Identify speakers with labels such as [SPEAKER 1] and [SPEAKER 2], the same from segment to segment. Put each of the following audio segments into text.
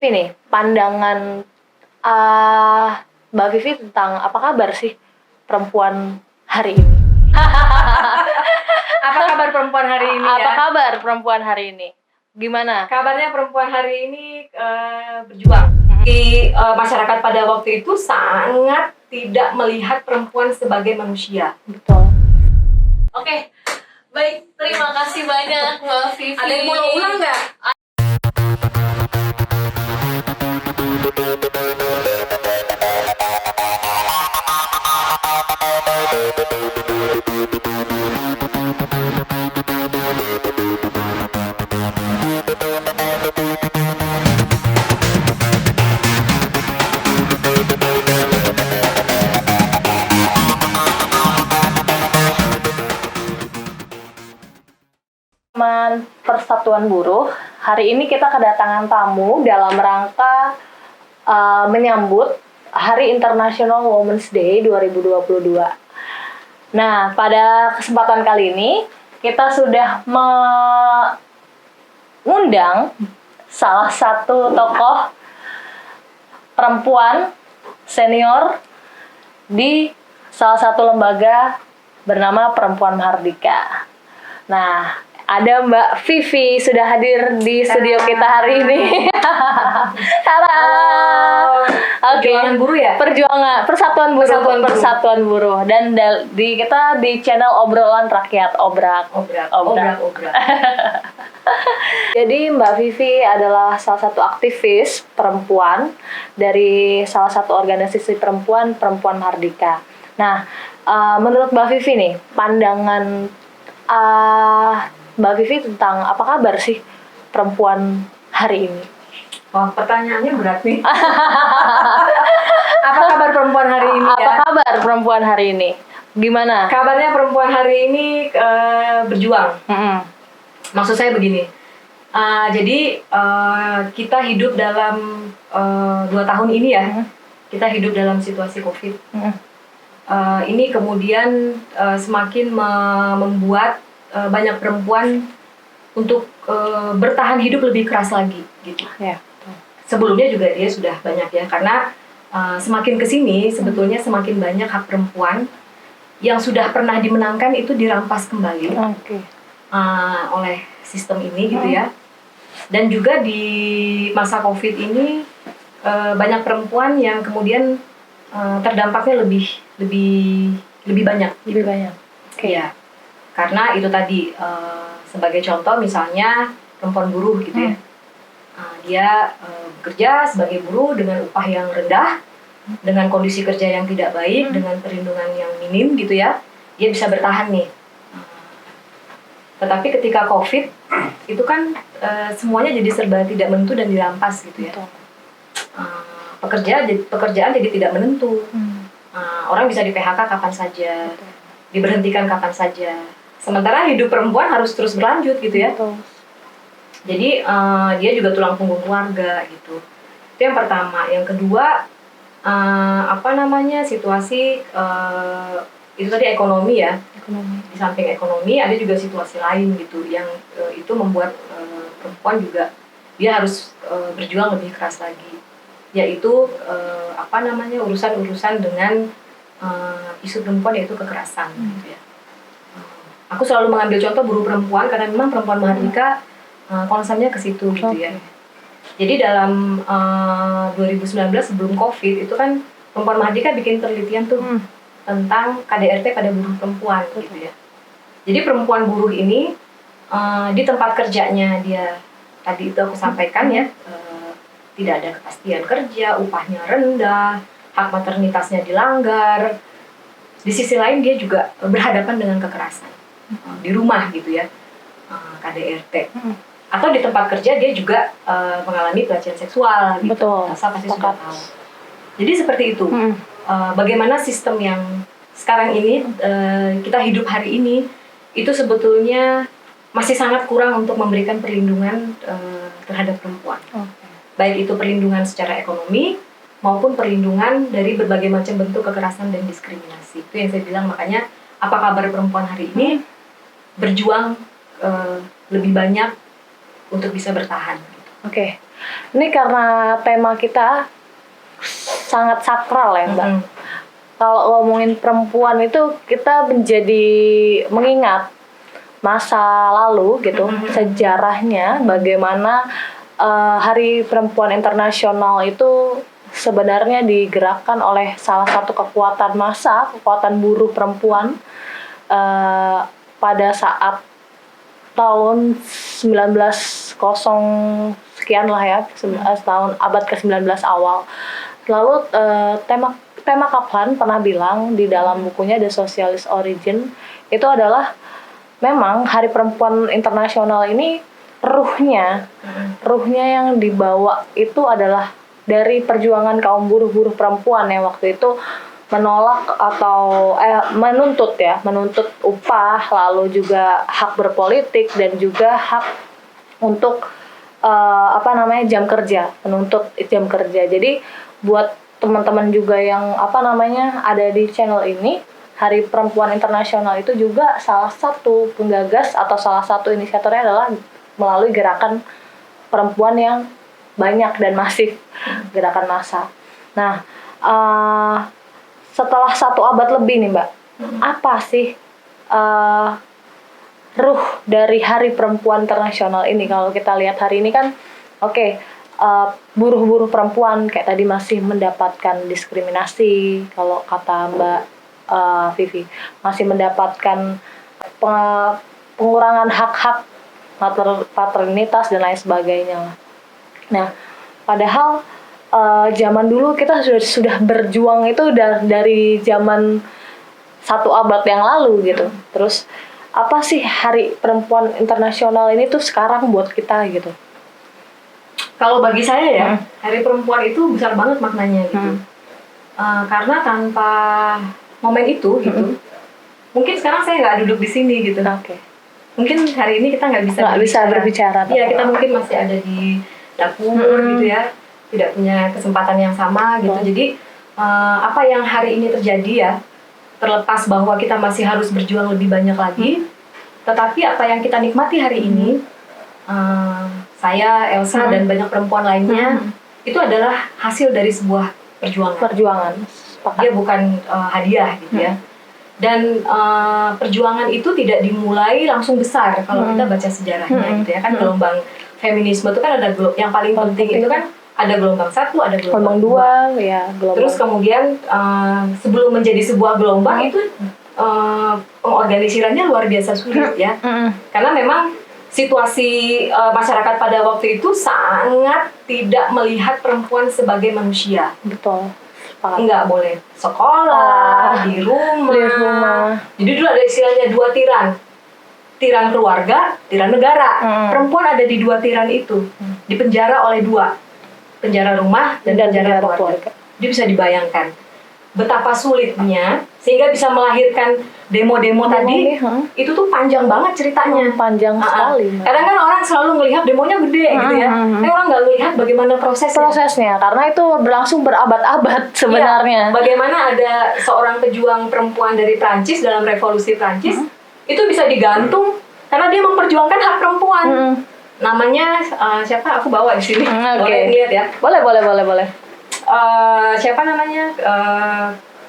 [SPEAKER 1] Ini pandangan Mbak Vivi tentang apa kabar sih perempuan hari ini?
[SPEAKER 2] Apa kabar perempuan hari ini ya?
[SPEAKER 1] Apa kabar perempuan hari ini? Gimana?
[SPEAKER 2] Kabarnya perempuan hari ini berjuang. Di masyarakat pada waktu itu sangat tidak melihat perempuan sebagai manusia.
[SPEAKER 1] Betul. Oke, baik. Terima kasih banyak Mbak Vivi.
[SPEAKER 2] Ada yang mau ulang nggak?
[SPEAKER 1] Persatuan Buruh, hari ini kita kedatangan tamu dalam rangka menyambut Hari International Women's Day 2022. Nah, pada kesempatan kali ini kita sudah mengundang salah satu tokoh perempuan senior di salah satu lembaga bernama Perempuan Mahardika. Nah, ada Mbak Vivi sudah hadir di studio kita hari ini. Halo. Oke.
[SPEAKER 2] Perjuangan buruh ya?
[SPEAKER 1] Persatuan Buruh. Dan kita di channel Obrolan Rakyat, Obrak. Jadi Mbak Vivi adalah salah satu aktivis perempuan dari salah satu organisasi Perempuan Mahardika. Nah, menurut Mbak Vivi nih, pandangan Mbak Vivi tentang apa kabar sih perempuan hari ini?
[SPEAKER 2] Wah, pertanyaannya berat nih. Apa kabar perempuan hari ini ya?
[SPEAKER 1] Apa kabar perempuan hari ini? Gimana?
[SPEAKER 2] Kabarnya perempuan hari ini berjuang. Maksud saya begini. Jadi kita hidup dalam 2 tahun ini ya. Kita hidup dalam situasi COVID. Ini kemudian semakin membuat banyak perempuan untuk bertahan hidup lebih keras lagi gitu.
[SPEAKER 1] Ya.
[SPEAKER 2] Sebelumnya juga dia sudah banyak ya, karena semakin kesini sebetulnya semakin banyak hak perempuan yang sudah pernah dimenangkan itu dirampas kembali oleh sistem ini gitu ya. Dan juga di masa COVID ini banyak perempuan yang kemudian terdampaknya lebih banyak.
[SPEAKER 1] Lebih banyak.
[SPEAKER 2] Ya, karena itu tadi sebagai contoh misalnya perempuan buruh gitu ya. Dia bekerja sebagai buruh dengan upah yang rendah, dengan kondisi kerja yang tidak baik, dengan perlindungan yang minim gitu ya. Dia bisa bertahan nih. Tetapi ketika COVID itu kan semuanya jadi serba tidak menentu dan dirampas gitu ya. Pekerjaan jadi tidak menentu. Orang bisa di PHK kapan saja, diberhentikan kapan saja. Sementara hidup perempuan harus terus berlanjut gitu ya. Jadi dia juga tulang punggung keluarga gitu. Itu yang pertama. Yang kedua situasi itu tadi ekonomi ya. Di samping ekonomi ada juga situasi lain gitu yang itu membuat perempuan juga dia harus berjuang lebih keras lagi. Yaitu urusan-urusan dengan isu perempuan, yaitu kekerasan gitu ya. Aku selalu mengambil contoh buruh perempuan karena memang Perempuan Mahardika concernnya ke situ gitu ya. Jadi dalam 2019 sebelum COVID itu kan Perempuan Mahardika bikin penelitian tuh tentang KDRT pada buruh perempuan gitu ya. Jadi perempuan buruh ini di tempat kerjanya dia tadi itu aku sampaikan ya, tidak ada kepastian kerja, upahnya rendah, hak maternitasnya dilanggar. Di sisi lain dia juga berhadapan dengan kekerasan di rumah gitu ya, KDRT. Atau di tempat kerja dia juga mengalami pelecehan seksual gitu.
[SPEAKER 1] Betul.
[SPEAKER 2] Saya pasti sudah tahu. Jadi seperti itu. Bagaimana sistem yang sekarang ini kita hidup hari ini itu sebetulnya masih sangat kurang untuk memberikan perlindungan terhadap perempuan. Baik itu perlindungan secara ekonomi maupun perlindungan dari berbagai macam bentuk kekerasan dan diskriminasi. Itu yang saya bilang, makanya apa kabar perempuan hari ini berjuang lebih banyak untuk bisa bertahan.
[SPEAKER 1] Oke. Ini karena tema kita sangat sakral ya, Mbak. Kalau ngomongin perempuan itu kita menjadi mengingat masa lalu gitu, sejarahnya bagaimana Hari Perempuan Internasional itu sebenarnya digerakkan oleh salah satu kekuatan massa, kekuatan buruh perempuan pada saat tahun 1900 sekian lah ya, tahun abad ke-19 awal. Lalu tema Kaplan pernah bilang di dalam bukunya The Socialist Origin itu adalah memang Hari Perempuan Internasional ini ruhnya yang dibawa itu adalah dari perjuangan kaum buruh-buruh perempuan yang waktu itu menolak atau menuntut upah, lalu juga hak berpolitik dan juga hak untuk jam kerja, menuntut jam kerja. Jadi buat teman-teman juga yang ada di channel ini, Hari Perempuan Internasional itu juga salah satu penggagas atau salah satu inisiatornya adalah melalui gerakan perempuan yang banyak dan masif, gerakan massa. Nah, setelah 1 abad lebih nih Mbak, apa sih ruh dari Hari Perempuan Internasional ini? Kalau kita lihat hari ini kan, buruh-buruh perempuan kayak tadi masih mendapatkan diskriminasi, kalau kata Mbak Vivi, masih mendapatkan pengurangan hak-hak paternitas dan lain sebagainya. Nah, padahal zaman dulu kita sudah berjuang itu dari zaman 1 abad yang lalu gitu. Terus apa sih Hari Perempuan Internasional ini tuh sekarang buat kita gitu?
[SPEAKER 2] Kalau bagi saya ya, Hari Perempuan itu besar banget maknanya gitu. Karena tanpa momen itu gitu, mungkin sekarang saya nggak duduk di sini gitu. Mungkin hari ini kita nggak bisa berbicara. Iya, kita mungkin masih ada di dapur gitu ya, tidak punya kesempatan yang sama gitu. Jadi apa yang hari ini terjadi ya, terlepas bahwa kita masih harus berjuang lebih banyak lagi, tetapi apa yang kita nikmati hari ini, saya, Elsa dan banyak perempuan lainnya, itu adalah hasil dari sebuah perjuangan. Dia bukan hadiah gitu ya. Dan perjuangan itu tidak dimulai langsung besar kalau kita baca sejarahnya gitu ya kan. Gelombang feminisme itu kan ada yang paling penting itu kan ada gelombang 1, ada gelombang 2
[SPEAKER 1] ya,
[SPEAKER 2] terus kemudian sebelum menjadi sebuah gelombang itu pengorganisirannya luar biasa sulit ya. Karena memang situasi masyarakat pada waktu itu sangat tidak melihat perempuan sebagai manusia.
[SPEAKER 1] Betul.
[SPEAKER 2] Nggak boleh sekolah, di rumah. Jadi dulu ada istilahnya 2 tiran. Tiran keluarga, tiran negara. Perempuan ada di 2 tiran itu. Dipenjara oleh 2. Penjara rumah dan penjara keluarga. Dia bisa dibayangkan betapa sulitnya sehingga bisa melahirkan demo-demo tadi. Itu tuh panjang banget ceritanya.
[SPEAKER 1] Panjang sekali.
[SPEAKER 2] Kadang kan orang selalu melihat demonya gede gitu ya. Tapi orang nggak melihat bagaimana prosesnya.
[SPEAKER 1] Karena itu berlangsung berabad-abad sebenarnya.
[SPEAKER 2] Ya, bagaimana ada seorang pejuang perempuan dari Prancis dalam revolusi Prancis itu bisa digantung karena dia memperjuangkan hak perempuan. Namanya siapa? Aku bawa di sini. Boleh lihat ya?
[SPEAKER 1] Boleh.
[SPEAKER 2] Siapa namanya?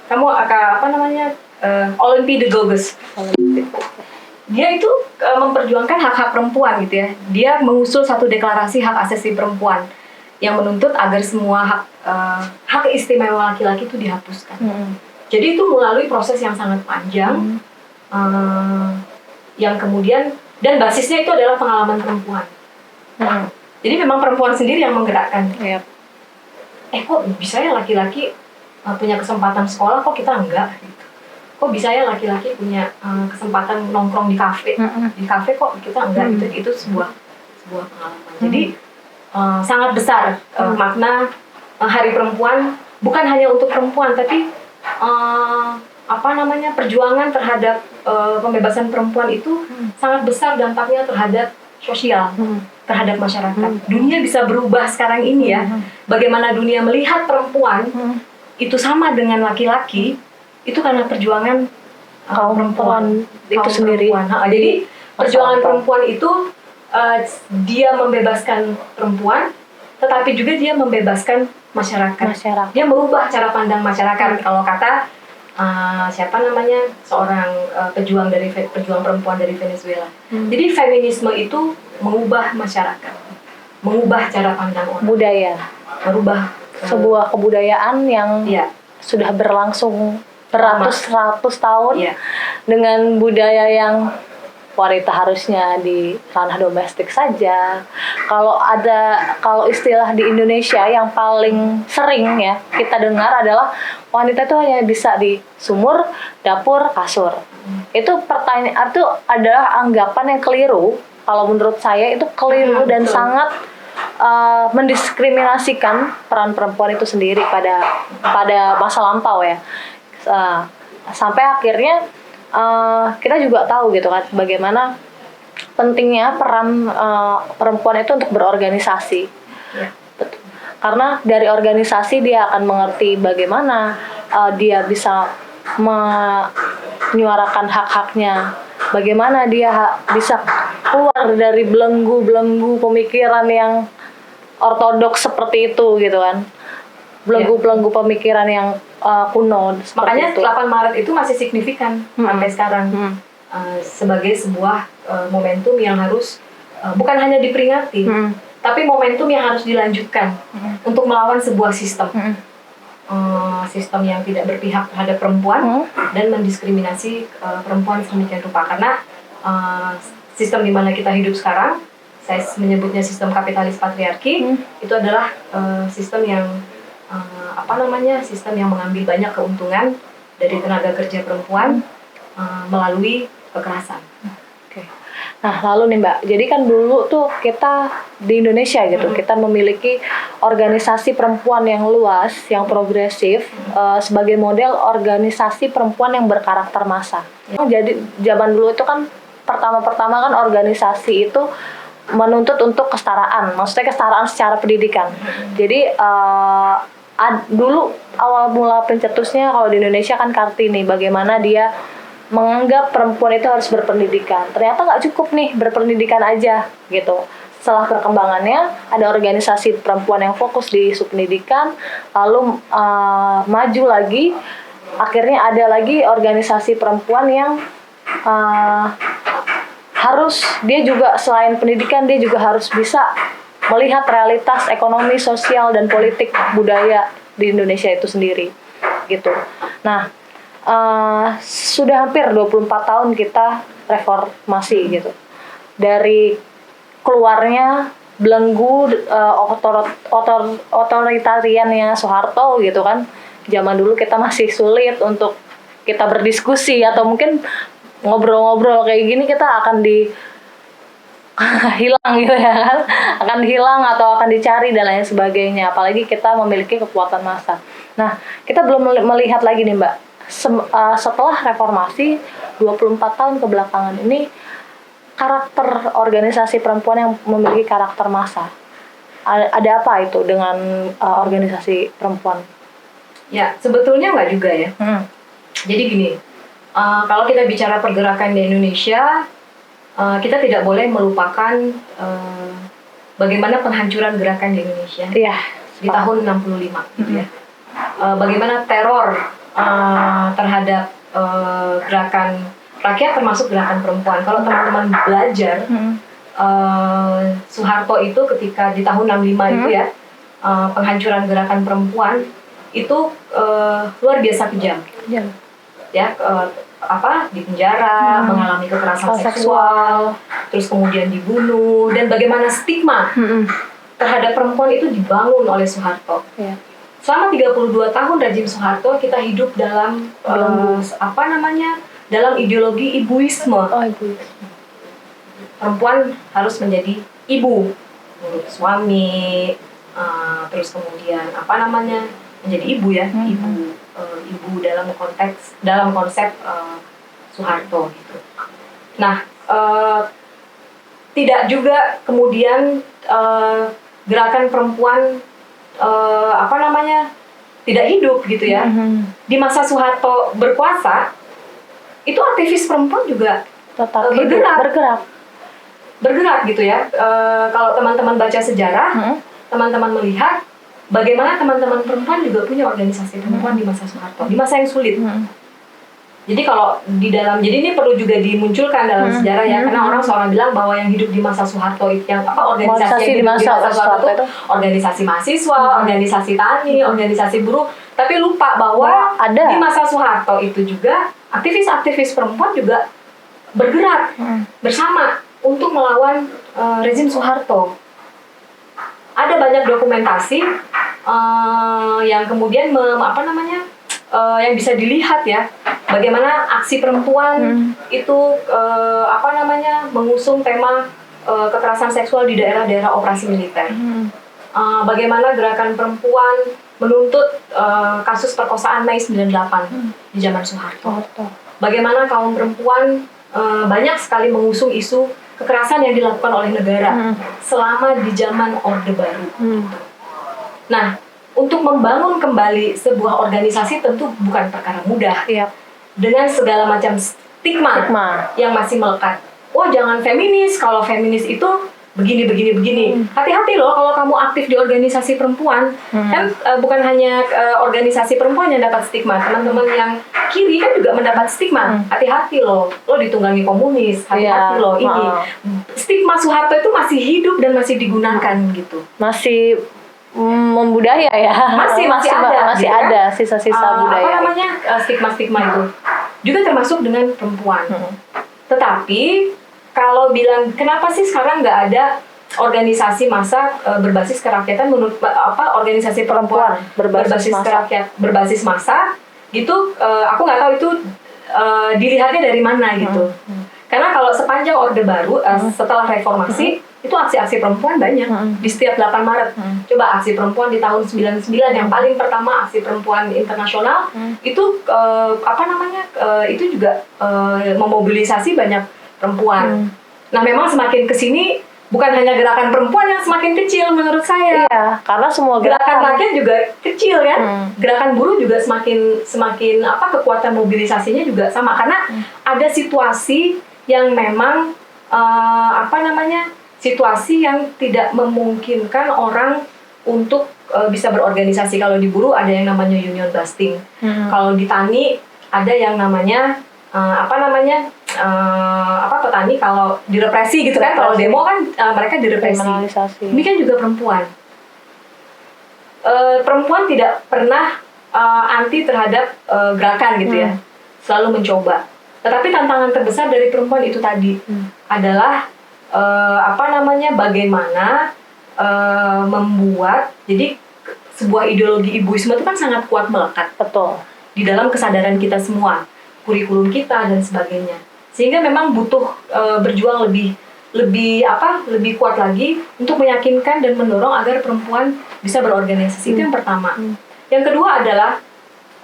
[SPEAKER 2] Kamu apa namanya? Olympe de Gouges. Dia itu memperjuangkan hak-hak perempuan gitu ya. Dia mengusul satu deklarasi hak asasi perempuan yang menuntut agar semua hak istimewa laki-laki itu dihapuskan. Jadi itu melalui proses yang sangat panjang, yang kemudian dan basisnya itu adalah pengalaman perempuan. Jadi memang perempuan sendiri yang menggerakkan. Kok bisa ya laki-laki punya kesempatan sekolah, kok kita enggak? Gitu. Kok bisa ya laki-laki punya kesempatan nongkrong di kafe? Di kafe kok kita enggak? Itu sebuah pengalaman. Jadi sangat besar makna Hari Perempuan, bukan hanya untuk perempuan, tapi perjuangan terhadap pembebasan perempuan itu sangat besar dampaknya terhadap sosial, terhadap masyarakat. Dunia bisa berubah sekarang ini ya. Bagaimana dunia melihat perempuan itu sama dengan laki-laki, itu karena perjuangan
[SPEAKER 1] kaum perempuan itu sendiri.
[SPEAKER 2] Jadi perjuangan perempuan itu dia membebaskan perempuan, tetapi juga dia membebaskan masyarakat. Dia merubah cara pandang masyarakat. Kalau kata siapa namanya, seorang pejuang perempuan dari Venezuela. Jadi feminisme itu mengubah masyarakat, mengubah cara pandang orang.
[SPEAKER 1] Budaya.
[SPEAKER 2] Merubah
[SPEAKER 1] sebuah kebudayaan yang sudah berlangsung beratus-ratus tahun dengan budaya yang wanita harusnya di ranah domestik saja. Kalau istilah di Indonesia yang paling sering ya kita dengar adalah wanita itu hanya bisa di sumur, dapur, kasur. Itu adalah anggapan yang keliru. Kalau menurut saya itu keliru dan sangat mendiskriminasikan peran perempuan itu sendiri pada masa lampau ya. Sampai akhirnya kita juga tahu gitu kan bagaimana pentingnya peran perempuan itu untuk berorganisasi. Karena dari organisasi dia akan mengerti bagaimana dia bisa menyuarakan hak-haknya, bagaimana dia bisa keluar dari belenggu-belenggu pemikiran yang ortodoks seperti itu gitu kan, belenggu-belenggu pemikiran yang kuno.
[SPEAKER 2] Makanya
[SPEAKER 1] itu.
[SPEAKER 2] 8 Maret itu masih signifikan sampai sekarang sebagai sebuah momentum yang harus bukan hanya diperingati, tapi momentum yang harus dilanjutkan untuk melawan sebuah sistem. Sistem yang tidak berpihak terhadap perempuan dan mendiskriminasi perempuan sedemikian rupa. Karena sistem di mana kita hidup sekarang, saya menyebutnya sistem kapitalis patriarki, itu adalah sistem yang sistem yang mengambil banyak keuntungan dari tenaga kerja perempuan melalui kekerasan.
[SPEAKER 1] Nah, lalu nih Mbak, jadi kan dulu tuh kita di Indonesia gitu, kita memiliki organisasi perempuan yang luas, yang progresif, sebagai model organisasi perempuan yang berkarakter massa. Jadi zaman dulu itu kan pertama-tama kan organisasi itu menuntut untuk kesetaraan, maksudnya kesetaraan secara pendidikan. Jadi dulu awal mula pencetusnya kalau di Indonesia kan Kartini, bagaimana dia menganggap perempuan itu harus berpendidikan. Ternyata nggak cukup nih berpendidikan aja gitu. Setelah perkembangannya ada organisasi perempuan yang fokus di isu pendidikan, lalu maju lagi, akhirnya ada lagi organisasi perempuan yang dia juga selain pendidikan dia juga harus bisa melihat realitas ekonomi, sosial dan politik budaya di Indonesia itu sendiri gitu. Nah, sudah hampir 24 tahun kita reformasi gitu. Dari keluarnya belenggu otoritariannya Soeharto gitu kan. Zaman dulu kita masih sulit untuk kita berdiskusi atau mungkin ngobrol-ngobrol kayak gini kita akan hilang gitu ya kan, akan hilang atau akan dicari dan lain sebagainya, apalagi kita memiliki kekuatan massa. Nah, kita belum melihat lagi nih Mbak, setelah reformasi 24 tahun kebelakangan ini, karakter organisasi perempuan yang memiliki karakter massa, ada apa itu dengan organisasi perempuan?
[SPEAKER 2] Ya, sebetulnya nggak juga ya. Jadi gini, kalau kita bicara pergerakan di Indonesia, kita tidak boleh melupakan bagaimana penghancuran gerakan di Indonesia di tahun 65 gitu ya. Bagaimana teror terhadap gerakan rakyat termasuk gerakan perempuan. Kalau teman-teman belajar Soeharto itu ketika di tahun 65 itu ya, penghancuran gerakan perempuan itu luar biasa kejam. Ya, di penjara, mengalami kekerasan seksual, terus kemudian dibunuh, dan bagaimana stigma terhadap perempuan itu dibangun oleh Soeharto. Selama 32 tahun rezim Soeharto kita hidup dalam dalam ideologi ibuisme. Perempuan harus menjadi ibu, menurut suami, terus kemudian menjadi ibu ya, ibu dalam konsep Soeharto gitu. Nah, tidak juga kemudian gerakan perempuan tidak hidup gitu ya. Di masa Soeharto berkuasa, itu aktivis perempuan juga
[SPEAKER 1] tetap
[SPEAKER 2] bergerak. bergerak gitu ya. Kalau teman-teman baca sejarah, teman-teman melihat bagaimana teman-teman perempuan juga punya organisasi perempuan di masa Soeharto, di masa yang sulit. Jadi kalau jadi ini perlu juga dimunculkan dalam sejarah ya, karena orang seorang bilang bahwa yang hidup di masa Soeharto itu yang organisasi yang hidup di masa Soeharto itu organisasi mahasiswa, organisasi tani, organisasi buruh, tapi lupa bahwa di masa Soeharto itu juga aktivis-aktivis perempuan juga bergerak bersama untuk melawan rezim Soeharto. Ada banyak dokumentasi yang kemudian yang bisa dilihat ya, bagaimana aksi perempuan itu mengusung tema kekerasan seksual di daerah-daerah operasi militer. Bagaimana gerakan perempuan menuntut kasus perkosaan Mei 98 di zaman Soeharto. Bagaimana kaum perempuan banyak sekali mengusung isu kekerasan yang dilakukan oleh negara selama di zaman Orde Baru. Nah, untuk membangun kembali sebuah organisasi tentu bukan perkara mudah. Dengan segala macam stigma yang masih melekat. Wah, jangan feminis, kalau feminis itu begini. Hati-hati loh kalau kamu aktif di organisasi perempuan. Kan bukan hanya organisasi perempuan yang dapat stigma, teman-teman yang kiri kan juga mendapat stigma. Hati-hati loh, lo ditunggangi komunis. Hati-hati loh, ini stigma Soeharto itu masih hidup dan masih digunakan gitu.
[SPEAKER 1] Masih membudaya ya. Masih ada sisa-sisa budaya.
[SPEAKER 2] Stigma-stigma itu juga termasuk dengan perempuan. Tetapi kalau bilang kenapa sih sekarang nggak ada organisasi massa berbasis kerakyatan menurut organisasi perempuan berbasis massa gitu, aku nggak tahu itu dilihatnya dari mana gitu. Karena kalau sepanjang Orde Baru setelah reformasi itu aksi-aksi perempuan banyak di setiap 8 Maret. Coba aksi perempuan di tahun 99 yang paling pertama, aksi perempuan internasional itu itu juga memobilisasi banyak perempuan. Nah, memang semakin kesini bukan hanya gerakan perempuan yang semakin kecil menurut saya.
[SPEAKER 1] Iya, karena semua
[SPEAKER 2] gerakan rakyat juga kecil kan. Gerakan buruh juga semakin kekuatan mobilisasinya juga sama, karena ada situasi yang memang situasi yang tidak memungkinkan orang untuk bisa berorganisasi. Kalau di buruh ada yang namanya union busting. Kalau di tani ada yang namanya petani kalau direpresi gitu kan. Kalau demo kan mereka direpresi. Demikian juga perempuan. Perempuan tidak pernah anti terhadap gerakan gitu ya. Selalu mencoba. Tetapi tantangan terbesar dari perempuan itu tadi adalah bagaimana membuat, jadi sebuah ideologi ibuisme itu kan sangat kuat melekat.
[SPEAKER 1] Betul.
[SPEAKER 2] Di dalam kesadaran kita semua, kurikulum kita dan sebagainya. Sehingga memang butuh berjuang lebih kuat lagi untuk meyakinkan dan mendorong agar perempuan bisa berorganisasi. Itu yang pertama. Yang kedua adalah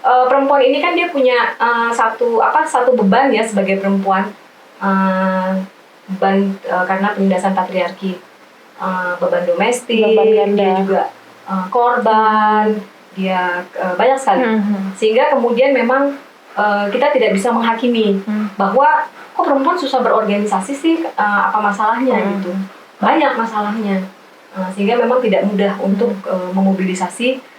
[SPEAKER 2] perempuan ini kan dia punya satu beban ya sebagai perempuan, beban karena penindasan patriarki, beban domestik, dia juga korban, dia banyak sekali. Sehingga kemudian memang kita tidak bisa menghakimi bahwa kok perempuan susah berorganisasi sih, apa masalahnya gitu. Banyak masalahnya. Sehingga memang tidak mudah untuk memobilisasi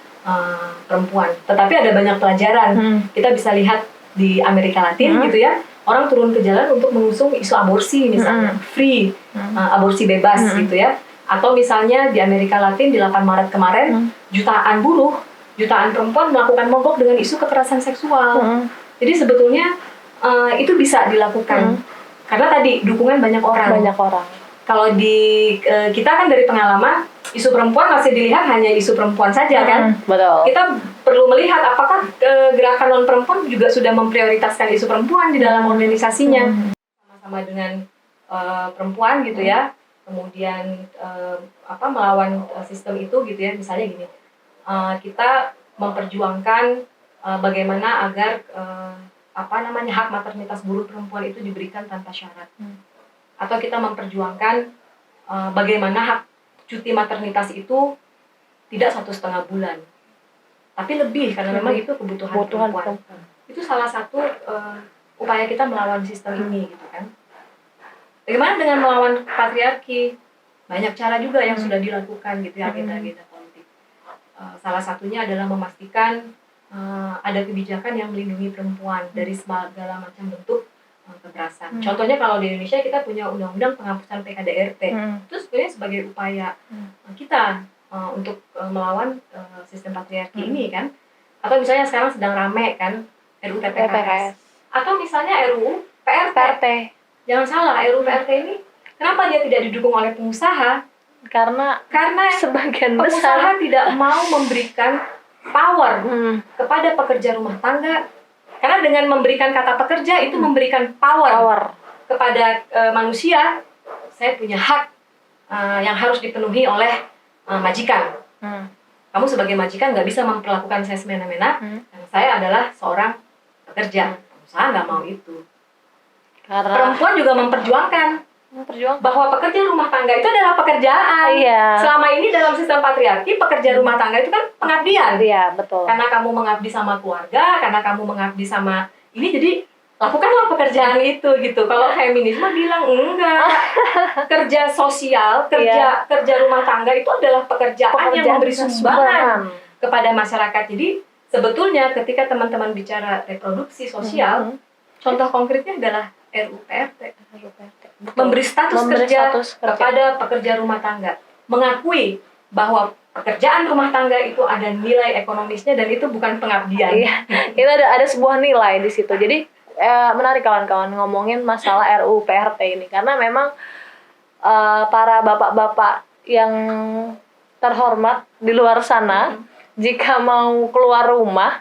[SPEAKER 2] perempuan. Tetapi ada banyak pelajaran. Kita bisa lihat di Amerika Latin gitu ya. Orang turun ke jalan untuk mengusung isu aborsi misalnya, free, aborsi bebas gitu ya. Atau misalnya di Amerika Latin di 8 Maret kemarin, jutaan perempuan melakukan mogok dengan isu kekerasan seksual. Jadi sebetulnya itu bisa dilakukan. Karena tadi dukungan banyak orang. Kalau di kita kan dari pengalaman, isu perempuan masih dilihat hanya isu perempuan saja kan.
[SPEAKER 1] Betul.
[SPEAKER 2] Kita perlu melihat apakah gerakan non perempuan juga sudah memprioritaskan isu perempuan di dalam organisasinya. Sama-sama dengan perempuan gitu ya. Kemudian melawan sistem itu gitu ya. Misalnya gini, kita memperjuangkan bagaimana agar hak maternitas buruh perempuan itu diberikan tanpa syarat. Atau kita memperjuangkan bagaimana hak cuti maternitas itu tidak 1,5 bulan, tapi lebih, karena memang itu kebutuhan perempuan. Itu salah satu upaya kita melawan sistem ini gitu kan. Bagaimana dengan melawan patriarki? Banyak cara juga yang sudah dilakukan gitu ya, agenda-agenda politik. Salah satunya adalah memastikan ada kebijakan yang melindungi perempuan dari segala macam bentuk kekerasan. Contohnya kalau di Indonesia kita punya undang-undang penghapusan PKDRT. Itu sebenarnya sebagai upaya kita untuk melawan sistem patriarki ini kan. Atau misalnya sekarang sedang rame kan RUU TPKS. Atau misalnya RUU PRT. Jangan salah, RUU PRT ini kenapa dia tidak didukung oleh pengusaha? Karena
[SPEAKER 1] sebagian
[SPEAKER 2] pengusaha
[SPEAKER 1] besar
[SPEAKER 2] tidak mau memberikan power kepada pekerja rumah tangga. Karena dengan memberikan kata pekerja itu memberikan power kepada manusia. Saya punya hak yang harus dipenuhi oleh majikan. Kamu sebagai majikan nggak bisa memperlakukan saya semena-mena. Karena saya adalah seorang pekerja. Pengusaha nggak mau itu.
[SPEAKER 1] karena
[SPEAKER 2] Perempuan juga memperjuangkan bahwa pekerja rumah tangga itu adalah pekerjaan. Selama ini dalam sistem patriarki, pekerja rumah tangga itu kan pengabdian.
[SPEAKER 1] Iya, betul.
[SPEAKER 2] Karena kamu mengabdi sama keluarga, karena kamu mengabdi sama ini, jadi lakukanlah pekerjaan itu gitu. Kalau feminisme bilang enggak. Kerja sosial, kerja rumah tangga itu adalah pekerjaan yang memberi sumbangan kepada masyarakat. Jadi sebetulnya ketika teman-teman bicara reproduksi sosial, contoh konkretnya adalah RUU PRT. Memberi status kerja kepada pekerja rumah tangga, mengakui bahwa pekerjaan rumah tangga itu ada nilai ekonomisnya dan itu bukan pengabdian.
[SPEAKER 1] Itu ada sebuah nilai di situ. Jadi menarik kawan-kawan ngomongin masalah RUU PRT ini karena memang para bapak-bapak yang terhormat di luar sana jika mau keluar rumah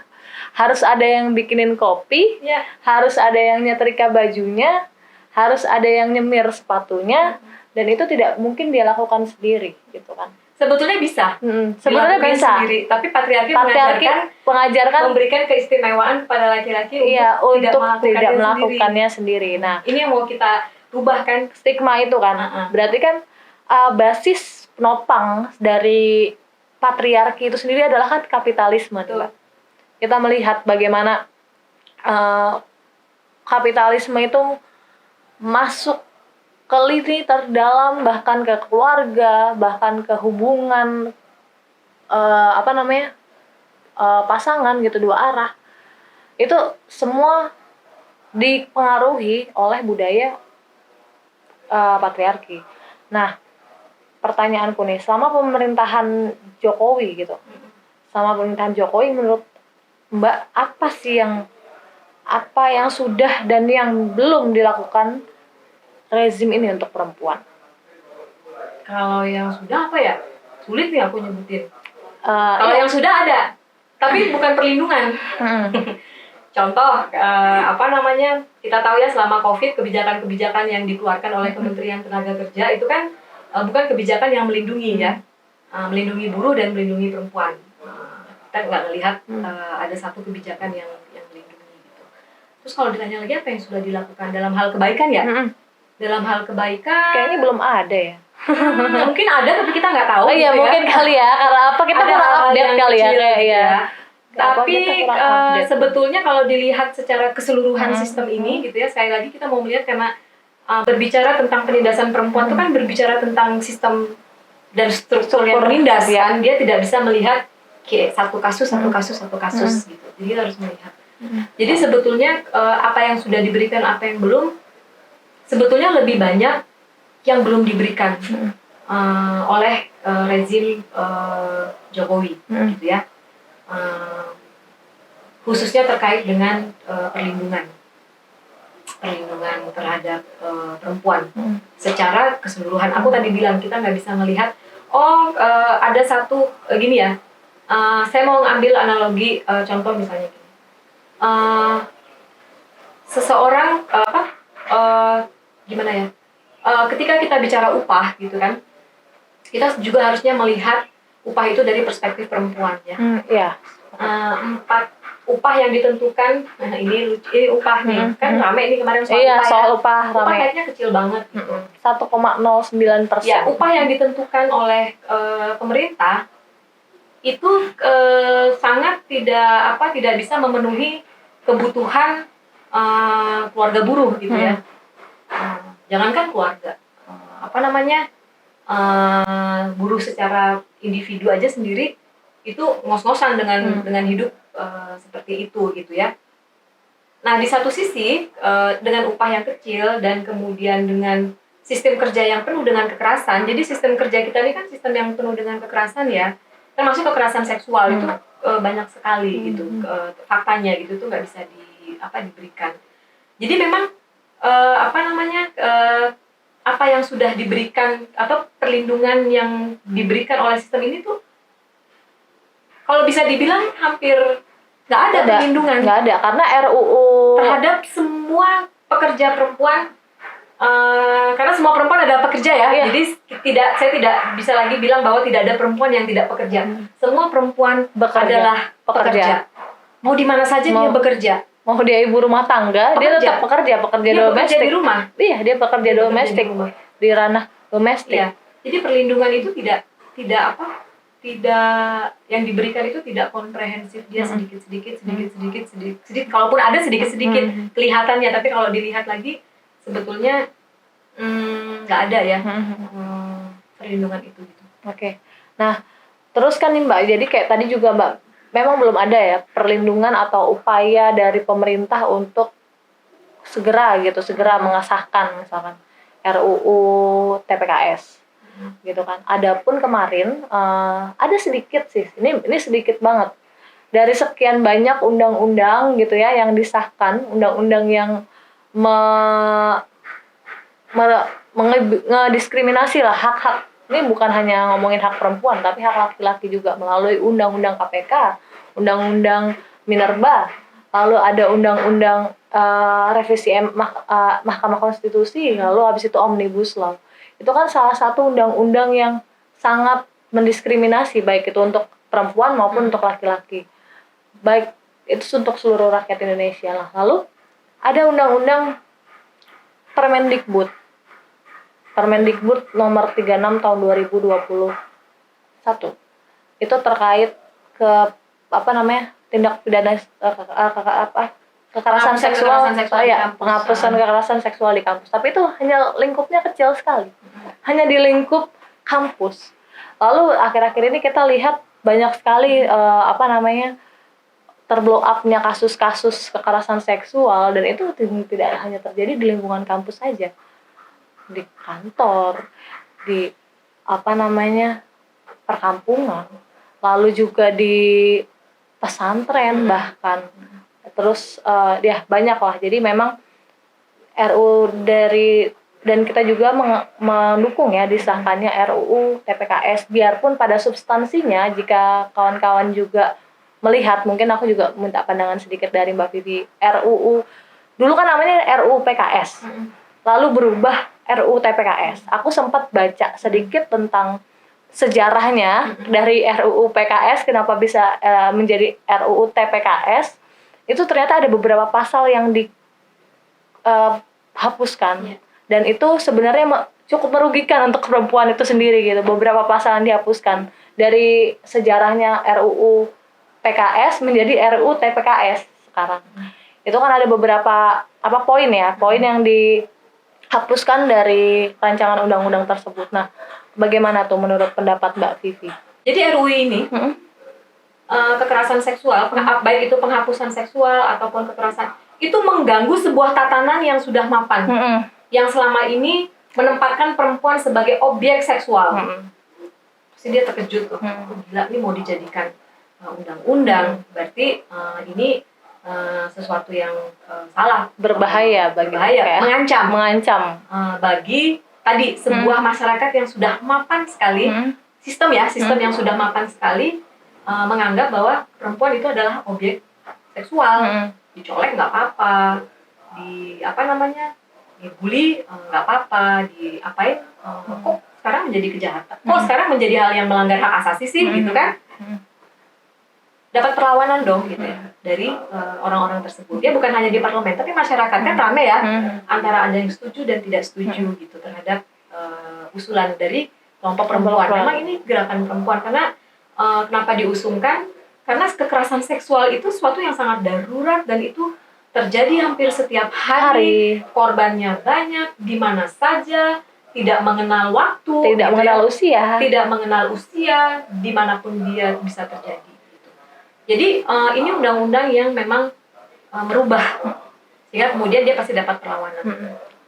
[SPEAKER 1] harus ada yang bikinin kopi, harus ada yang nyetrika bajunya, harus ada yang nyemir sepatunya, dan itu tidak mungkin dia lakukan sendiri, gitu kan?
[SPEAKER 2] Sebetulnya bisa.
[SPEAKER 1] Sebetulnya bisa.
[SPEAKER 2] Sendiri, tapi patriarki mengajarkan memberikan keistimewaan pada laki-laki untuk tidak melakukannya sendiri.
[SPEAKER 1] Nah,
[SPEAKER 2] ini yang mau kita rubah kan,
[SPEAKER 1] stigma itu kan. Berarti kan basis penopang dari patriarki itu sendiri adalah kan kapitalisme. Kita melihat bagaimana kapitalisme itu masuk ke lini terdalam, bahkan ke keluarga, bahkan ke hubungan pasangan gitu, dua arah. Itu semua dipengaruhi oleh budaya patriarki. Nah, pertanyaanku nih, selama pemerintahan Jokowi gitu, menurut Mbak, apa yang sudah dan yang belum dilakukan rezim ini untuk perempuan?
[SPEAKER 2] Kalau yang sudah apa ya? Sulit nih aku nyebutin. Kalau yang sudah ada, tapi bukan perlindungan. Contoh, kita tahu ya selama COVID, kebijakan-kebijakan yang dikeluarkan oleh Kementerian Tenaga Kerja itu kan bukan kebijakan yang melindungi ya, melindungi buruh dan melindungi perempuan. Kita nggak melihat ada satu kebijakan yang melindungi gitu. Terus kalau ditanya lagi apa yang sudah dilakukan dalam hal kebaikan ya? Dalam hal kebaikan
[SPEAKER 1] kayaknya belum ada ya.
[SPEAKER 2] Mungkin ada tapi kita nggak tahu.
[SPEAKER 1] Iya, mungkin kali ya, karena apa kita kurang update kali ya ya.
[SPEAKER 2] Tapi sebetulnya kalau dilihat secara keseluruhan sistem ini gitu ya, sekali lagi kita mau melihat karena berbicara tentang penindasan perempuan itu kan berbicara tentang sistem dan struktur yang menindas kan. Dia tidak bisa melihat satu kasus gitu. Jadi kita harus melihat. Jadi sebetulnya apa yang sudah diberikan, apa yang belum, sebetulnya lebih banyak yang belum diberikan oleh rezim Jokowi, gitu ya. Khususnya terkait dengan perlindungan terhadap perempuan secara keseluruhan. Aku tadi bilang kita nggak bisa melihat ada satu gini ya. Saya mau ngambil analogi contoh misalnya gini. Seseorang gimana ya? Ketika kita bicara upah gitu kan, kita juga harusnya melihat upah itu dari perspektif perempuan ya. Upah yang ditentukan, ini upah nih, kan rame ini kemarin soal upah
[SPEAKER 1] upah
[SPEAKER 2] kayaknya kecil banget gitu.
[SPEAKER 1] 1,09%.
[SPEAKER 2] Ya, upah yang ditentukan oleh pemerintah itu sangat tidak bisa memenuhi kebutuhan keluarga buruh gitu ya. Jangankan keluarga, buruh secara individu aja sendiri itu ngos-ngosan dengan hidup seperti itu gitu ya. Nah di satu sisi dengan upah yang kecil dan kemudian dengan sistem kerja yang penuh dengan kekerasan, jadi sistem kerja kita ini kan sistem yang penuh dengan kekerasan ya, termasuk kekerasan seksual itu banyak sekali gitu, faktanya gitu tuh nggak bisa diberikan. Jadi memang apa yang sudah diberikan atau perlindungan yang diberikan oleh sistem ini tuh kalau bisa dibilang hampir nggak ada perlindungan.
[SPEAKER 1] Nggak ada, karena RUU
[SPEAKER 2] terhadap semua pekerja perempuan, karena semua perempuan adalah pekerja ya.
[SPEAKER 1] Iya.
[SPEAKER 2] Jadi saya tidak bisa lagi bilang bahwa tidak ada perempuan yang tidak bekerja. Semua perempuan adalah pekerja. Mau di mana saja dia bekerja.
[SPEAKER 1] Mau dia ibu rumah tangga, dia tetap pekerja domestik.
[SPEAKER 2] Bekerja di rumah.
[SPEAKER 1] Iya, dia bekerja domestik di ranah domestik.
[SPEAKER 2] Iya. Jadi perlindungan itu tidak yang diberikan itu tidak komprehensif, dia sedikit. Kalaupun ada sedikit kelihatannya, tapi kalau dilihat lagi sebetulnya nggak ada ya perlindungan itu gitu.
[SPEAKER 1] Oke. Nah, terus kan nih Mbak, jadi kayak tadi juga Mbak, memang belum ada ya perlindungan atau upaya dari pemerintah untuk segera mengesahkan misalkan RUU TPKS. Gitu kan. Adapun kemarin ada sedikit sih, ini sedikit banget dari sekian banyak undang-undang gitu ya yang disahkan, undang-undang yang ngediskriminasi lah hak-hak. Ini bukan hanya ngomongin hak perempuan, tapi hak laki-laki juga melalui undang-undang KPK, undang-undang Minerba, lalu ada undang-undang revisi Mahkamah Konstitusi, lalu habis itu Omnibus Law. Itu kan salah satu undang-undang yang sangat mendiskriminasi, baik itu untuk perempuan maupun untuk laki-laki. Baik itu untuk seluruh rakyat Indonesia lah. Lalu ada undang-undang Permendikbud nomor 36 tahun 2021. Itu terkait tindak pidana kekerasan seksual, penghapusan kekerasan seksual di kampus. Tapi itu hanya lingkupnya kecil sekali, hanya di lingkup kampus. Lalu akhir-akhir ini kita lihat banyak sekali terblow up-nya kasus-kasus kekerasan seksual, dan itu tidak hanya terjadi di lingkungan kampus saja, di kantor, di perkampungan, lalu juga di pesantren bahkan. Terus banyak lah. Jadi memang dan kita juga mendukung ya disahkannya RUU TPKS, biarpun pada substansinya jika kawan-kawan juga melihat, mungkin aku juga minta pandangan sedikit dari Mbak Vivi. RUU dulu kan namanya RUU PKS, lalu berubah RUU TPKS. Aku sempat baca sedikit tentang sejarahnya dari RUU PKS kenapa bisa menjadi RUU TPKS. Itu ternyata ada beberapa pasal yang dihapuskan, dan itu sebenarnya cukup merugikan untuk perempuan itu sendiri gitu. Beberapa pasal yang dihapuskan dari sejarahnya RUU PKS menjadi RUU TPKS sekarang. Itu kan ada beberapa poin yang dihapuskan dari rancangan undang-undang tersebut. Nah, bagaimana tuh menurut pendapat Mbak Vivi?
[SPEAKER 2] Jadi RUU ini kekerasan seksual, baik itu penghapusan seksual ataupun kekerasan, itu mengganggu sebuah tatanan yang sudah mapan, yang selama ini menempatkan perempuan sebagai objek seksual. Terus dia terkejut tuh, gila, ini mau dijadikan undang-undang, berarti ini sesuatu yang salah,
[SPEAKER 1] berbahaya, mengancam
[SPEAKER 2] bagi tadi sebuah masyarakat yang sudah mapan sekali, sistem yang sudah mapan sekali. Menganggap bahwa perempuan itu adalah objek seksual, dicolek nggak apa-apa, dibully nggak apa-apa, diapain, kok sekarang menjadi kejahatan, kok sekarang menjadi hal yang melanggar hak asasi sih, gitu kan? Dapat perlawanan dong gitu ya dari orang-orang tersebut. Ya bukan hanya di parlemen, tapi masyarakat kan rame ya, antara ada yang setuju dan tidak setuju gitu terhadap usulan dari kelompok perempuan. Memang ini gerakan perempuan, karena kenapa diusungkan? Karena kekerasan seksual itu sesuatu yang sangat darurat, dan itu terjadi hampir setiap hari, korbannya banyak, di mana saja, tidak mengenal waktu,
[SPEAKER 1] tidak mengenal usia,
[SPEAKER 2] tidak mengenal usia, dimanapun dia bisa terjadi. Jadi ini undang-undang yang memang merubah, sehingga kemudian dia pasti dapat perlawanan.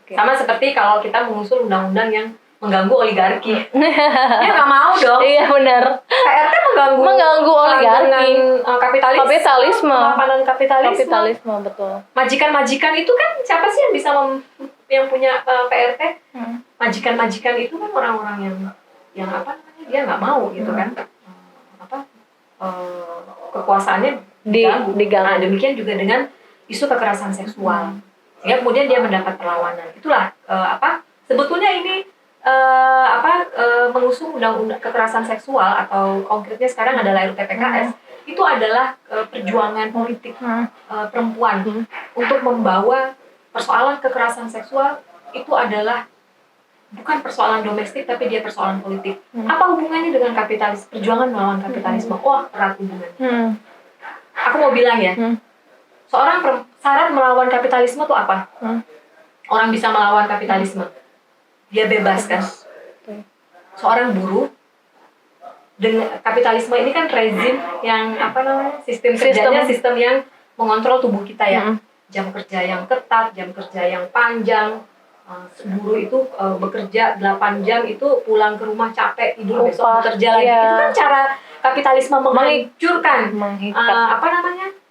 [SPEAKER 1] Okay.
[SPEAKER 2] Sama seperti kalau kita mengusul undang-undang yang mengganggu oligarki, dia nggak mau dong.
[SPEAKER 1] Iya benar.
[SPEAKER 2] PRT mengganggu
[SPEAKER 1] oligarki,
[SPEAKER 2] kapitalisme, pemapanan
[SPEAKER 1] kapitalisme betul.
[SPEAKER 2] Majikan-majikan itu kan siapa sih yang bisa yang punya PRT? Majikan-majikan itu kan orang-orang yang apa namanya, dia nggak mau gitu kan, kekuasaannya diganggu. Nah, demikian juga dengan isu kekerasan seksual. Ya, kemudian dia mendapat perlawanan. Itulah sebetulnya ini mengusung undang-undang kekerasan seksual, atau konkretnya sekarang adalah RUU-PKS, itu adalah perjuangan politik perempuan untuk membawa persoalan kekerasan seksual itu adalah bukan persoalan domestik, tapi dia persoalan politik. Apa hubungannya dengan kapitalis? Perjuangan melawan kapitalisme. Wah, erat hubungannya. Aku mau bilang ya, syarat melawan kapitalisme itu apa? Orang bisa melawan kapitalisme, dia bebas kan. Seorang buruh, dengan kapitalisme ini kan rezim yang sistem kerjanya sistem yang mengontrol tubuh kita ya. Jam kerja yang ketat, jam kerja yang panjang. Buruh itu bekerja 8 jam, itu pulang ke rumah capek, tidur, besok bekerja lagi. Itu kan cara kapitalisme menghancurkan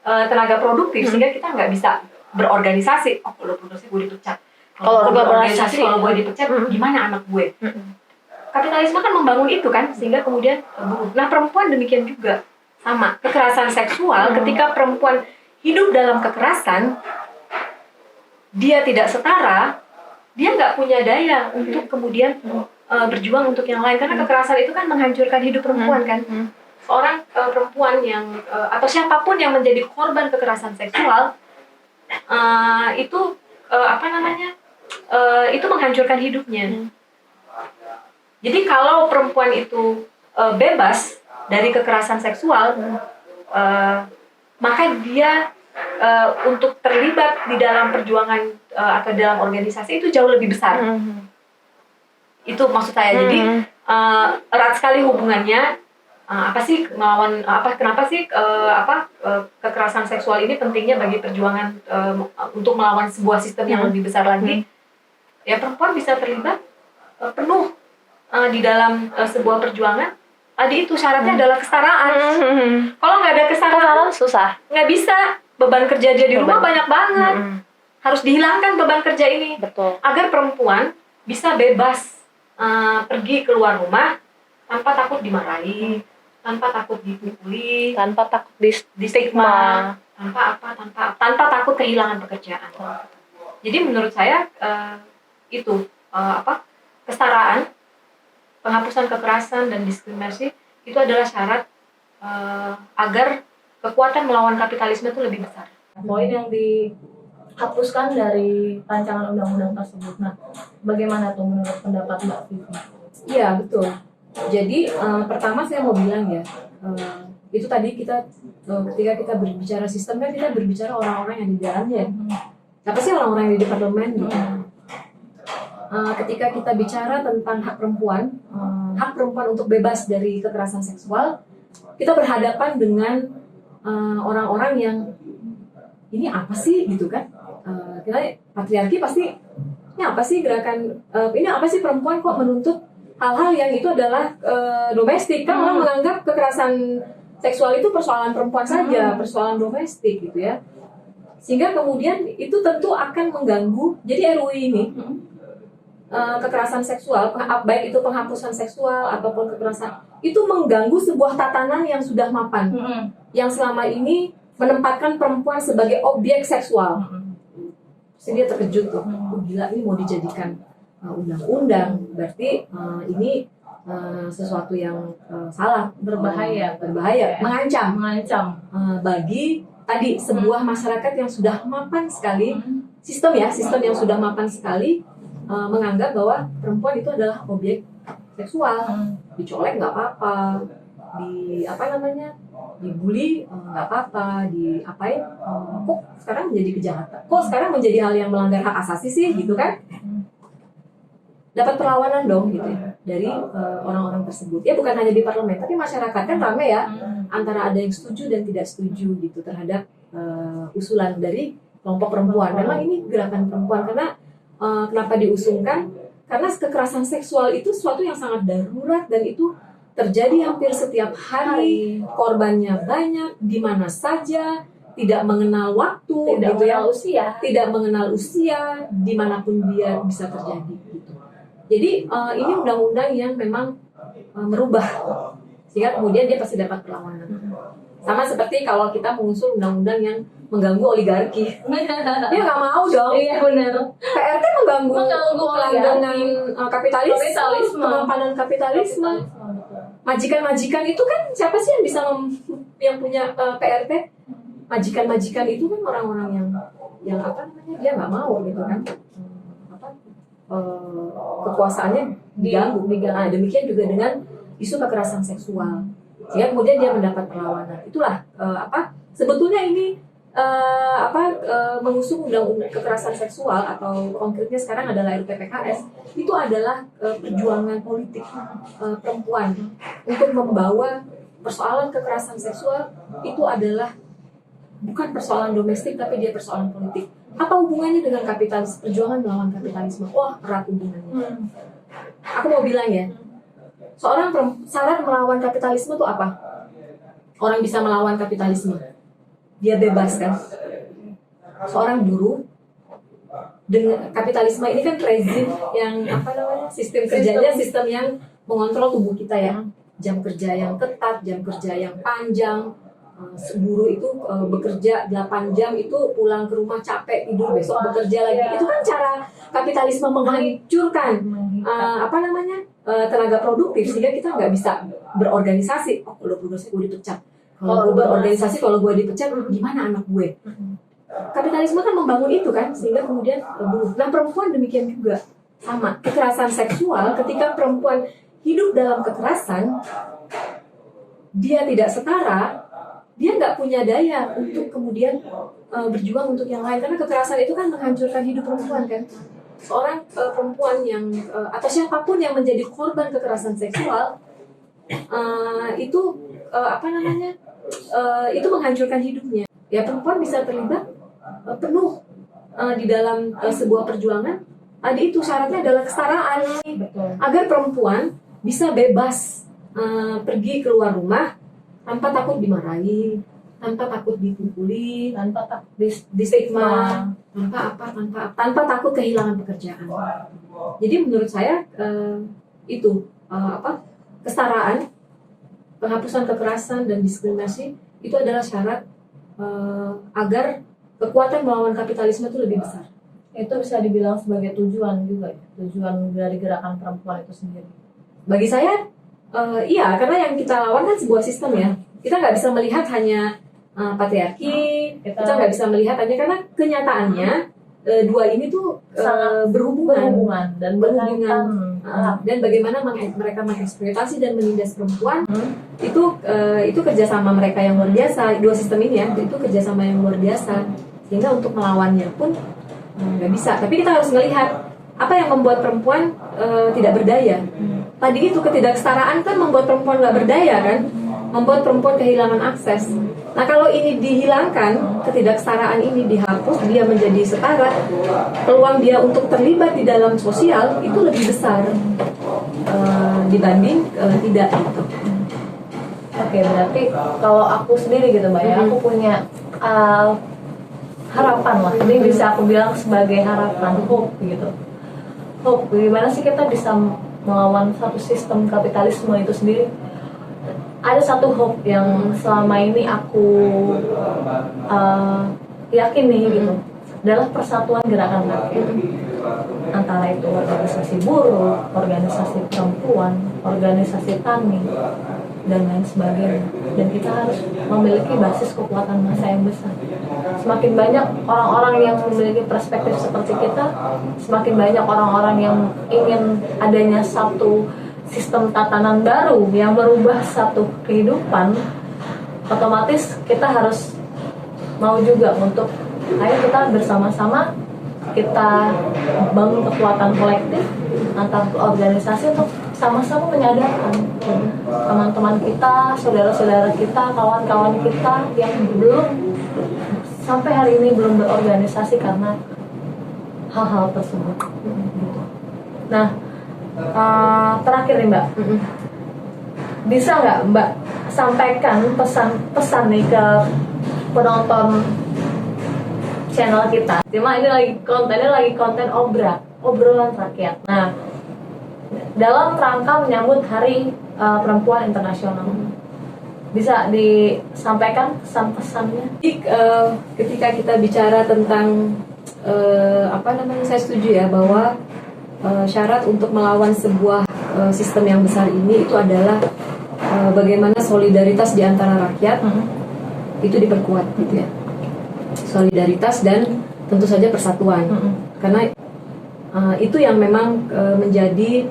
[SPEAKER 2] tenaga produktif, sehingga kita nggak bisa berorganisasi. Kalau produksi gue dipecat, kalau berorganisasi kalau gue dipecat, gimana anak gue? Kapitalisme kan membangun itu kan, sehingga kemudian buruh. Nah, perempuan demikian juga, sama. Kekerasan seksual, ketika perempuan hidup dalam kekerasan, dia tidak setara, dia nggak punya daya untuk kemudian berjuang untuk yang lain, karena kekerasan itu kan menghancurkan hidup perempuan kan. Seorang perempuan yang atau siapapun yang menjadi korban kekerasan seksual itu itu menghancurkan hidupnya. Jadi kalau perempuan itu bebas dari kekerasan seksual, maka dia untuk terlibat di dalam perjuangan atau dalam organisasi itu jauh lebih besar. Itu maksud saya. Jadi erat sekali hubungannya. Kenapa sih kekerasan seksual ini pentingnya bagi perjuangan untuk melawan sebuah sistem yang lebih besar lagi? Ya, perempuan bisa terlibat penuh di dalam sebuah perjuangan. Tadi itu syaratnya adalah kesetaraan. Kalau nggak ada kesetaraan,
[SPEAKER 1] susah.
[SPEAKER 2] Nggak bisa. Beban kerja dia di rumah banyak banget. Harus dihilangkan beban kerja ini.
[SPEAKER 1] Betul.
[SPEAKER 2] Agar perempuan bisa bebas pergi keluar rumah tanpa takut dimarahi, tanpa takut dipukuli,
[SPEAKER 1] tanpa takut di stigma,
[SPEAKER 2] tanpa takut kehilangan pekerjaan. Jadi menurut saya itu kesetaraan, penghapusan kekerasan dan diskriminasi itu adalah syarat agar kekuatan melawan kapitalisme itu lebih besar.
[SPEAKER 1] Poin yang dihapuskan dari rancangan undang-undang tersebut. Nah, bagaimana tuh menurut pendapat Mbak Vivi?
[SPEAKER 2] Iya, betul. Jadi pertama saya mau bilang ya, itu tadi kita ketika kita berbicara sistem kan kita berbicara orang-orang yang di dalamnya. Siapa sih orang-orang yang di parlemen gitu. Ketika kita bicara tentang hak perempuan untuk bebas dari kekerasan seksual, kita berhadapan dengan orang-orang yang ini apa sih gitu kan? Kita patriarki pasti ini apa sih gerakan ini apa sih perempuan kok menuntut hal-hal yang itu adalah domestik, kan orang menganggap kekerasan seksual itu persoalan perempuan saja, persoalan domestik gitu ya. Sehingga kemudian itu tentu akan mengganggu. Jadi RUU ini kekerasan seksual, baik itu penghapusan seksual ataupun kekerasan, itu mengganggu sebuah tatanan yang sudah mapan, yang selama ini menempatkan perempuan sebagai objek seksual. Jadi dia terkejut tuh, gila ini mau dijadikan undang-undang, berarti ini sesuatu yang salah, berbahaya, mengancam bagi tadi sebuah masyarakat yang sudah mapan sekali, sistem yang sudah mapan sekali. Menganggap bahwa perempuan itu adalah objek seksual, dicolek nggak apa-apa, dibully nggak apa-apa, diapain kok sekarang menjadi kejahatan, kok sekarang menjadi hal yang melanggar hak asasi sih gitu kan. Dapat perlawanan dong gitu ya dari orang-orang tersebut. Ya bukan hanya di parlemen, tapi masyarakat kan rame ya, antara ada yang setuju dan tidak setuju gitu terhadap usulan dari kelompok perempuan. Memang ini gerakan perempuan karena kenapa diusungkan? Karena kekerasan seksual itu sesuatu yang sangat darurat dan itu terjadi hampir setiap hari, korbannya banyak, di mana saja, tidak mengenal waktu,
[SPEAKER 1] tidak
[SPEAKER 2] gitu
[SPEAKER 1] mengenal
[SPEAKER 2] ya,
[SPEAKER 1] usia,
[SPEAKER 2] tidak mengenal usia, dimanapun dia bisa terjadi. Gitu. Jadi ini undang-undang yang memang merubah, sehingga kemudian dia pasti dapat perlawanan. Sama seperti kalau kita mengusul undang-undang yang mengganggu oligarki, dia nggak mau dong.
[SPEAKER 1] Iya benar.
[SPEAKER 2] PRT mengganggu kelanggengan kapitalisme, kemapanan kapitalisme. Majikan-majikan itu kan siapa sih yang bisa yang punya PRT? Majikan-majikan itu kan orang-orang yang apa namanya, dia nggak mau gitu kan, kekuasaannya diganggu. Nah, demikian juga dengan isu kekerasan seksual, sehingga kemudian dia mendapat perlawanan. Itulah sebetulnya ini mengusung undang-undang kekerasan seksual atau konkretnya sekarang adalah RUU-PKS itu adalah perjuangan politik perempuan untuk membawa persoalan kekerasan seksual itu adalah bukan persoalan domestik tapi dia persoalan politik. Apa hubungannya dengan kapitalis, perjuangan melawan kapitalisme? Wah, erat hubungannya. Aku mau bilang ya, syarat melawan kapitalisme itu apa? Orang bisa melawan kapitalisme, dia bebas kan? Seorang buruh dengan kapitalisme ini kan rezim yang sistem kerjanya sistem yang mengontrol tubuh kita ya, jam kerja yang ketat, jam kerja yang panjang. Buruh itu bekerja 8 jam itu pulang ke rumah capek, tidur, besok bekerja lagi. Itu kan cara kapitalisme menghancurkan tenaga produktif sehingga kita nggak bisa berorganisasi. Oh, kalau berorganisasi gue dipecat. Kalau gue berorganisasi, kalau gue dipecat, gimana anak gue? Kapitalisme kan membangun itu kan sehingga kemudian buruh. Nah, perempuan demikian juga sama. Kekerasan seksual ketika perempuan hidup dalam kekerasan, dia tidak setara. Dia nggak punya daya untuk kemudian berjuang untuk yang lain karena kekerasan itu kan menghancurkan hidup perempuan kan. Seorang perempuan yang atau siapapun yang menjadi korban kekerasan seksual itu itu menghancurkan hidupnya. Ya perempuan bisa terlibat penuh di dalam sebuah perjuangan. Itu syaratnya adalah kesetaraan. Agar perempuan bisa bebas pergi keluar rumah tanpa takut dimarahi, tanpa takut dipukuli, tanpa takut distigma, tanpa takut kehilangan pekerjaan. Jadi menurut saya itu kesetaraan, penghapusan kekerasan dan diskriminasi itu adalah syarat agar kekuatan melawan kapitalisme itu lebih besar.
[SPEAKER 1] Itu bisa dibilang sebagai tujuan juga, tujuan dari gerakan perempuan itu sendiri.
[SPEAKER 2] Bagi saya iya, karena yang kita lawan kan sebuah sistem ya. Kita nggak bisa melihat hanya patriarki, kita nggak bisa melihat hanya karena kenyataannya dua ini tuh berhubungan dan bagaimana mereka mengeksploitasi dan menindas perempuan itu kerjasama mereka yang luar biasa. Dua sistem ini ya itu kerjasama yang luar biasa sehingga untuk melawannya pun nggak bisa. Tapi kita harus melihat apa yang membuat perempuan tidak berdaya. Tadi itu ketidaksetaraan kan membuat perempuan nggak berdaya kan, membuat perempuan kehilangan akses. Nah kalau ini dihilangkan, ketidaksetaraan ini dihapus, dia menjadi setara, peluang dia untuk terlibat di dalam sosial itu lebih besar dibanding tidak gitu.
[SPEAKER 1] Oke, berarti kalau aku sendiri gitu Mbak ya, aku punya harapan lah, ini bisa aku bilang sebagai harapan, hope gitu. Hope, gimana sih kita bisa melawan satu sistem kapitalisme itu sendiri? Ada satu hope yang selama ini aku yakini gitu, adalah persatuan gerakan rakyat. Antara itu organisasi buruh, organisasi perempuan, organisasi tani, dan lain sebagainya. Dan kita harus memiliki basis kekuatan massa yang besar. Semakin banyak orang-orang yang memiliki perspektif seperti kita, semakin banyak orang-orang yang ingin adanya satu sistem tatanan baru yang merubah satu kehidupan, otomatis kita harus mau juga untuk ayo kita bersama-sama kita bangun kekuatan kolektif antar organisasi untuk sama-sama menyadarkan teman-teman kita, saudara-saudara kita, kawan-kawan kita yang belum sampai hari ini belum berorganisasi karena hal-hal tersebut. Nah, terakhir nih Mbak, bisa nggak Mbak sampaikan pesan-pesan nih ke penonton channel kita? Cuma ini lagi konten obrolan rakyat. Nah, dalam rangka menyambut Hari Perempuan Internasional, bisa disampaikan pesan-pesannya?
[SPEAKER 2] Ketika kita bicara tentang saya setuju ya bahwa syarat untuk melawan sebuah sistem yang besar ini itu adalah bagaimana solidaritas di antara rakyat itu diperkuat gitu ya. Solidaritas dan tentu saja persatuan. Karena itu yang memang menjadi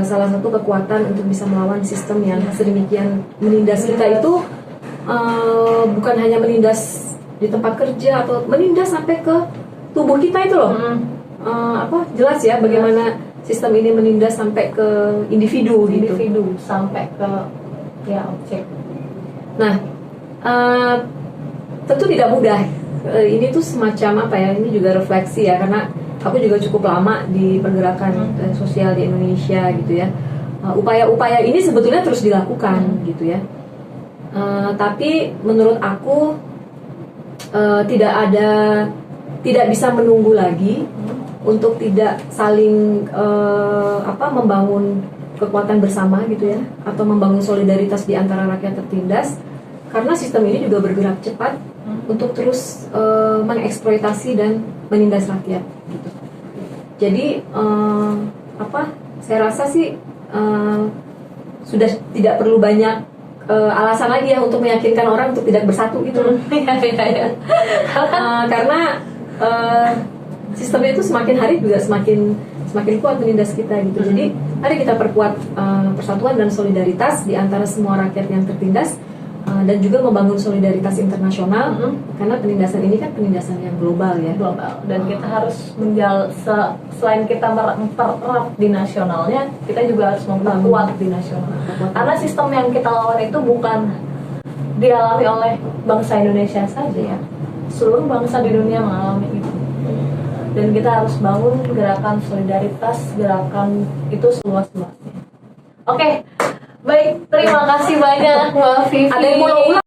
[SPEAKER 2] salah satu kekuatan untuk bisa melawan sistem yang sedemikian menindas kita itu, bukan hanya menindas di tempat kerja atau menindas sampai ke tubuh kita itu loh. Jelas ya bagaimana sistem ini menindas sampai ke individu
[SPEAKER 1] sampai ke objek.
[SPEAKER 2] Nah, tentu tidak mudah. Ini tuh semacam ini juga refleksi ya, karena aku juga cukup lama di pergerakan sosial di Indonesia gitu ya. Upaya-upaya ini sebetulnya terus dilakukan gitu ya. Tapi menurut aku tidak bisa menunggu lagi untuk tidak saling membangun kekuatan bersama gitu ya, atau membangun solidaritas di antara rakyat tertindas, karena sistem ini juga bergerak cepat untuk terus mengeksploitasi dan menindas rakyat gitu. Jadi saya rasa sih sudah tidak perlu banyak alasan lagi ya untuk meyakinkan orang untuk tidak bersatu gitu. Karena sistemnya itu semakin hari juga semakin kuat menindas kita gitu. Jadi mari kita perkuat persatuan dan solidaritas di antara semua rakyat yang tertindas, dan juga membangun solidaritas internasional, karena penindasan ini kan penindasan yang global ya.
[SPEAKER 1] Dan kita harus selain kita mempererat di nasionalnya, kita juga harus memperkuat di nasional. Karena sistem yang kita lawan itu bukan dialami oleh bangsa Indonesia saja ya, seluruh bangsa di dunia mengalami itu. Dan kita harus bangun gerakan solidaritas, gerakan itu seluas-luasnya. Oke, baik, terima kasih banyak Mbak Vivi.
[SPEAKER 2] Ada yang mau ulang?